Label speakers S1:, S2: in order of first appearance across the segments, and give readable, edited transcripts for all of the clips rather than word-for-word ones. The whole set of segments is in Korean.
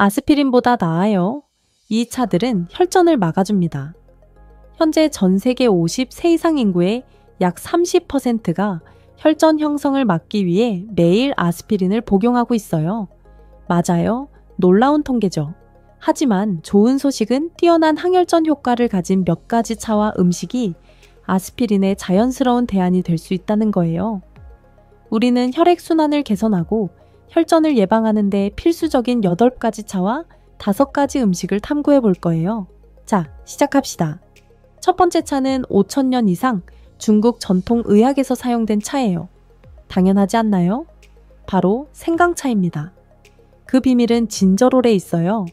S1: 아스피린보다 나아요. 이 차들은 혈전을 막아줍니다. 현재 전 세계 50세 이상 인구의 약 30%가 혈전 형성을 막기 위해 매일 아스피린을 복용하고 있어요. 맞아요. 놀라운 통계죠. 하지만 좋은 소식은 뛰어난 항혈전 효과를 가진 몇 가지 차와 음식이 아스피린의 자연스러운 대안이 될 수 있다는 거예요. 우리는 혈액순환을 개선하고 혈전을 예방하는 데 필수적인 8가지 차와 5가지 음식을 탐구해 볼 거예요. 자, 시작합시다. 첫 번째 차는 5,000년 이상 중국 전통 의학에서 사용된 차예요. 당연하지 않나요? 바로 생강차입니다. 그 비밀은 진저롤에 있어요.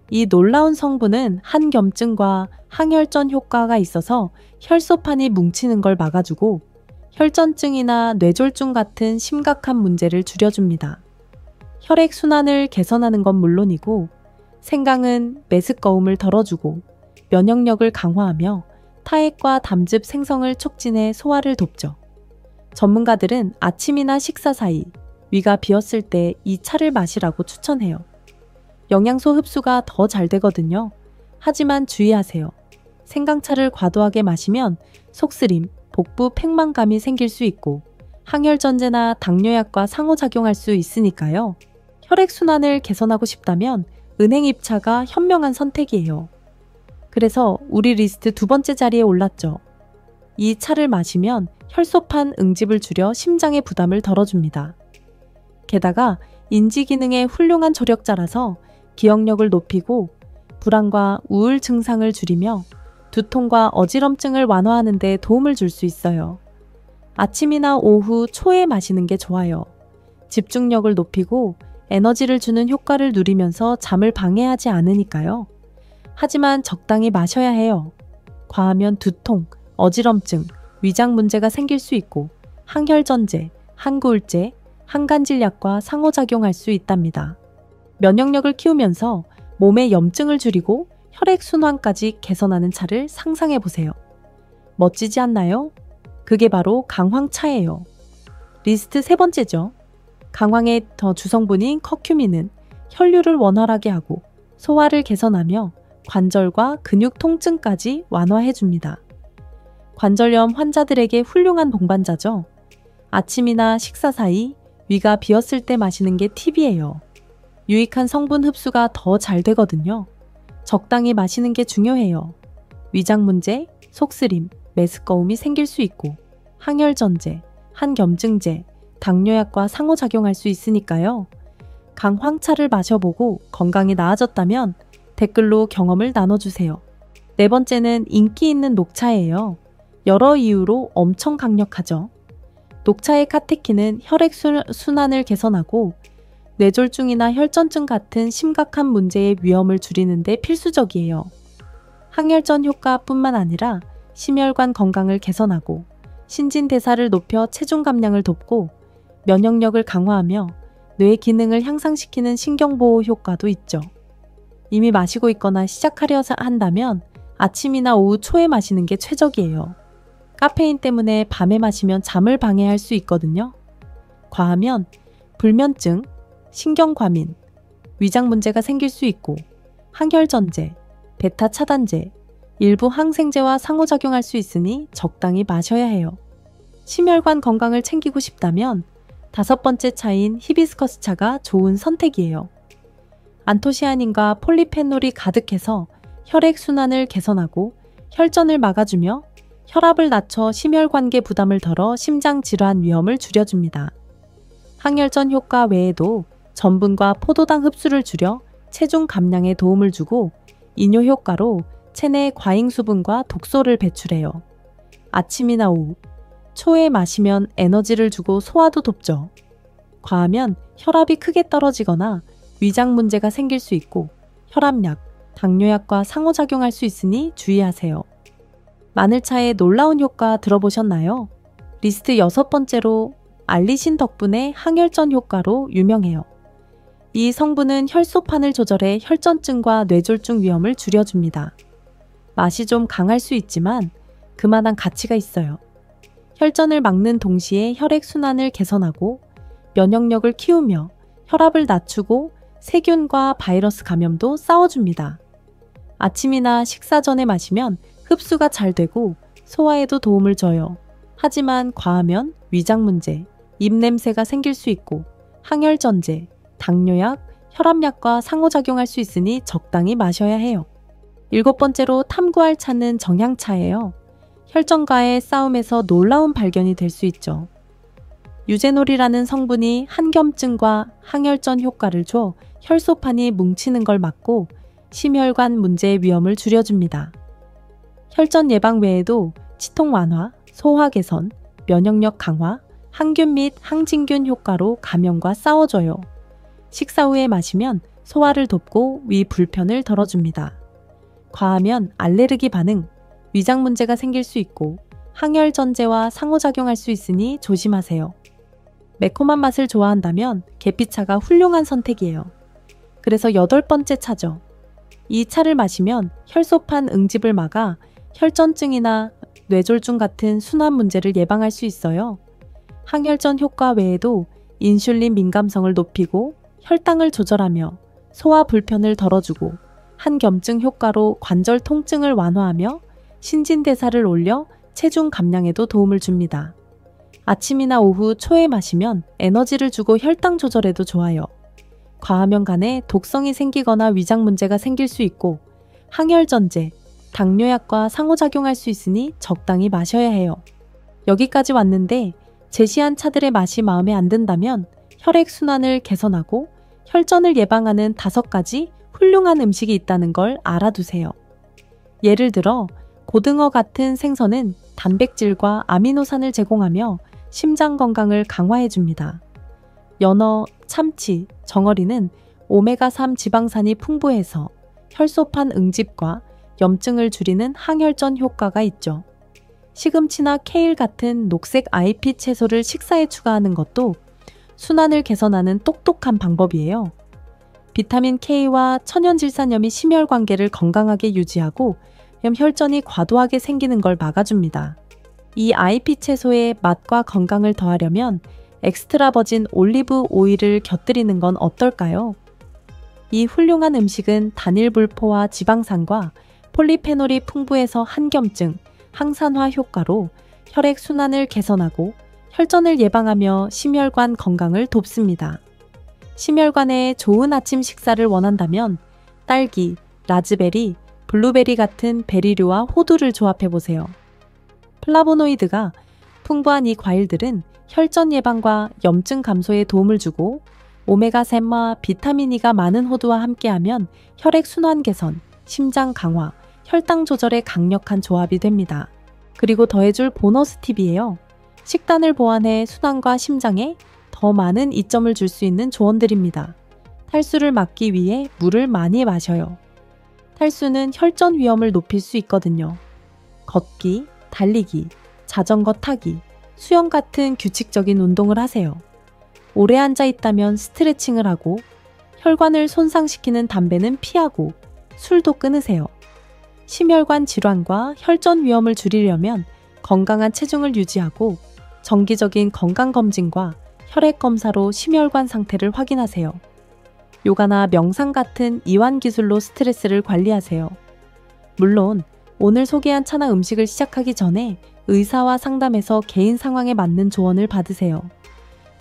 S1: 이 놀라운 성분은 한겸증과 항혈전 효과가 있어서 혈소판이 뭉치는 걸 막아주고 혈전증이나 뇌졸중 같은 심각한 문제를 줄여줍니다. 혈액순환을 개선하는 건 물론이고 생강은 메스꺼움을 덜어주고 면역력을 강화하며 타액과 담즙 생성을 촉진해 소화를 돕죠. 전문가들은 아침이나 식사 사이 위가 비었을 때 이 차를 마시라고 추천해요. 영양소 흡수가 더 잘 되거든요. 하지만 주의하세요. 생강차를 과도하게 마시면 속쓰림, 복부 팽만감이 생길 수 있고 항혈전제나 당뇨약과 상호작용할 수 있으니까요. 혈액순환을 개선하고 싶다면 은행잎차가 현명한 선택이에요. 그래서 우리 리스트 2번째 자리에 올랐죠. 이 차를 마시면 혈소판 응집을 줄여 심장의 부담을 덜어줍니다. 게다가 인지 기능에 훌륭한 조력자라서 기억력을 높이고 불안과 우울 증상을 줄이며 두통과 어지럼증을 완화하는 데 도움을 줄 수 있어요. 아침이나 오후 초에 마시는 게 좋아요. 집중력을 높이고 에너지를 주는 효과를 누리면서 잠을 방해하지 않으니까요. 하지만 적당히 마셔야 해요. 과하면 두통, 어지럼증, 위장 문제가 생길 수 있고 항혈전제, 항구울제, 항간질약과 상호작용할 수 있답니다. 면역력을 키우면서 몸의 염증을 줄이고 혈액순환까지 개선하는 차를 상상해보세요. 멋지지 않나요? 그게 바로 강황차예요. 리스트 3번째죠. 강황의 더 주성분인 커큐민은 혈류를 원활하게 하고 소화를 개선하며 관절과 근육 통증까지 완화해줍니다. 관절염 환자들에게 훌륭한 동반자죠. 아침이나 식사 사이 위가 비었을 때 마시는 게 팁이에요. 유익한 성분 흡수가 더 잘 되거든요. 적당히 마시는 게 중요해요. 위장 문제, 속쓰림, 메스꺼움이 생길 수 있고 항혈전제, 한겸증제, 당뇨약과 상호작용할 수 있으니까요. 강황차를 마셔보고 건강이 나아졌다면 댓글로 경험을 나눠주세요. 4번째는 인기 있는 녹차예요. 여러 이유로 엄청 강력하죠. 녹차의 카테킨은 혈액순환을 개선하고 뇌졸중이나 혈전증 같은 심각한 문제의 위험을 줄이는 데 필수적이에요. 항혈전 효과뿐만 아니라 심혈관 건강을 개선하고 신진대사를 높여 체중 감량을 돕고 면역력을 강화하며 뇌 기능을 향상시키는 신경보호 효과도 있죠. 이미 마시고 있거나 시작하려 한다면 아침이나 오후 초에 마시는 게 최적이에요. 카페인 때문에 밤에 마시면 잠을 방해할 수 있거든요. 과하면 불면증, 신경과민, 위장 문제가 생길 수 있고 항혈전제, 베타 차단제, 일부 항생제와 상호작용할 수 있으니 적당히 마셔야 해요. 심혈관 건강을 챙기고 싶다면 5번째 차인 히비스커스 차가 좋은 선택이에요. 안토시아닌과 폴리페놀이 가득해서 혈액순환을 개선하고 혈전을 막아주며 혈압을 낮춰 심혈관계 부담을 덜어 심장 질환 위험을 줄여줍니다. 항혈전 효과 외에도 전분과 포도당 흡수를 줄여 체중 감량에 도움을 주고 이뇨 효과로 체내 과잉수분과 독소를 배출해요. 아침이나 오후, 초에 마시면 에너지를 주고 소화도 돕죠. 과하면 혈압이 크게 떨어지거나 위장 문제가 생길 수 있고 혈압약, 당뇨약과 상호작용할 수 있으니 주의하세요. 마늘차의 놀라운 효과 들어보셨나요? 리스트 6번째로 알리신 덕분에 항혈전 효과로 유명해요. 이 성분은 혈소판을 조절해 혈전증과 뇌졸중 위험을 줄여줍니다. 맛이 좀 강할 수 있지만 그만한 가치가 있어요. 혈전을 막는 동시에 혈액순환을 개선하고 면역력을 키우며 혈압을 낮추고 세균과 바이러스 감염도 싸워줍니다. 아침이나 식사 전에 마시면 흡수가 잘 되고 소화에도 도움을 줘요. 하지만 과하면 위장 문제, 입냄새가 생길 수 있고 항혈전제, 당뇨약, 혈압약과 상호작용할 수 있으니 적당히 마셔야 해요. 7번째로 탐구할 차는 정향차예요. 혈전과의 싸움에서 놀라운 발견이 될 수 있죠. 유제놀이라는 성분이 한겸증과 항혈전 효과를 줘 혈소판이 뭉치는 걸 막고 심혈관 문제의 위험을 줄여줍니다. 혈전 예방 외에도 치통 완화, 소화 개선, 면역력 강화, 항균 및 항진균 효과로 감염과 싸워줘요. 식사 후에 마시면 소화를 돕고 위 불편을 덜어줍니다. 과하면 알레르기 반응, 위장 문제가 생길 수 있고 항혈전제와 상호작용할 수 있으니 조심하세요. 매콤한 맛을 좋아한다면 계피차가 훌륭한 선택이에요. 그래서 8번째 차죠. 이 차를 마시면 혈소판 응집을 막아 혈전증이나 뇌졸중 같은 순환 문제를 예방할 수 있어요. 항혈전 효과 외에도 인슐린 민감성을 높이고 혈당을 조절하며 소화 불편을 덜어주고 한겸증 효과로 관절 통증을 완화하며 신진대사를 올려 체중 감량에도 도움을 줍니다. 아침이나 오후 초에 마시면 에너지를 주고 혈당 조절에도 좋아요. 과하면 간에 독성이 생기거나 위장 문제가 생길 수 있고 항혈전제, 당뇨약과 상호작용할 수 있으니 적당히 마셔야 해요. 여기까지 왔는데 제시한 차들의 맛이 마음에 안 든다면 혈액순환을 개선하고 혈전을 예방하는 5가지 훌륭한 음식이 있다는 걸 알아두세요. 예를 들어 고등어 같은 생선은 단백질과 아미노산을 제공하며 심장 건강을 강화해줍니다. 연어, 참치, 정어리는 오메가3 지방산이 풍부해서 혈소판 응집과 염증을 줄이는 항혈전 효과가 있죠. 시금치나 케일 같은 녹색 아이피 채소를 식사에 추가하는 것도 순환을 개선하는 똑똑한 방법이에요. 비타민 K와 천연질산염이 심혈관계를 건강하게 유지하고 혈전이 과도하게 생기는 걸 막아줍니다. 이 아이피 채소의 맛과 건강을 더하려면 엑스트라 버진 올리브 오일을 곁들이는 건 어떨까요? 이 훌륭한 음식은 단일 불포화 지방산과 폴리페놀이 풍부해서 한겸증, 항산화 효과로 혈액 순환을 개선하고 혈전을 예방하며 심혈관 건강을 돕습니다. 심혈관에 좋은 아침 식사를 원한다면 딸기, 라즈베리, 블루베리 같은 베리류와 호두를 조합해보세요. 플라보노이드가 풍부한 이 과일들은 혈전 예방과 염증 감소에 도움을 주고 오메가3와 비타민 E가 많은 호두와 함께하면 혈액 순환 개선, 심장 강화, 혈당 조절에 강력한 조합이 됩니다. 그리고 더해줄 보너스 팁이에요. 식단을 보완해 순환과 심장에 더 많은 이점을 줄 수 있는 조언들입니다. 탈수를 막기 위해 물을 많이 마셔요. 탈수는 혈전 위험을 높일 수 있거든요. 걷기, 달리기, 자전거 타기, 수영 같은 규칙적인 운동을 하세요. 오래 앉아 있다면 스트레칭을 하고 혈관을 손상시키는 담배는 피하고 술도 끊으세요. 심혈관 질환과 혈전 위험을 줄이려면 건강한 체중을 유지하고 정기적인 건강검진과 혈액검사로 심혈관 상태를 확인하세요. 요가나 명상 같은 이완 기술로 스트레스를 관리하세요. 물론 오늘 소개한 차나 음식을 시작하기 전에 의사와 상담해서 개인 상황에 맞는 조언을 받으세요.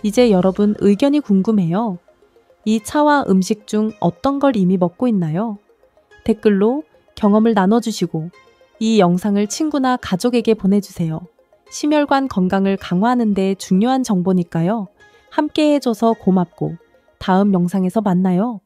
S1: 이제 여러분 의견이 궁금해요. 이 차와 음식 중 어떤 걸 이미 먹고 있나요? 댓글로 경험을 나눠주시고 이 영상을 친구나 가족에게 보내주세요. 심혈관 건강을 강화하는 데 중요한 정보니까요. 함께 해줘서 고맙고 다음 영상에서 만나요.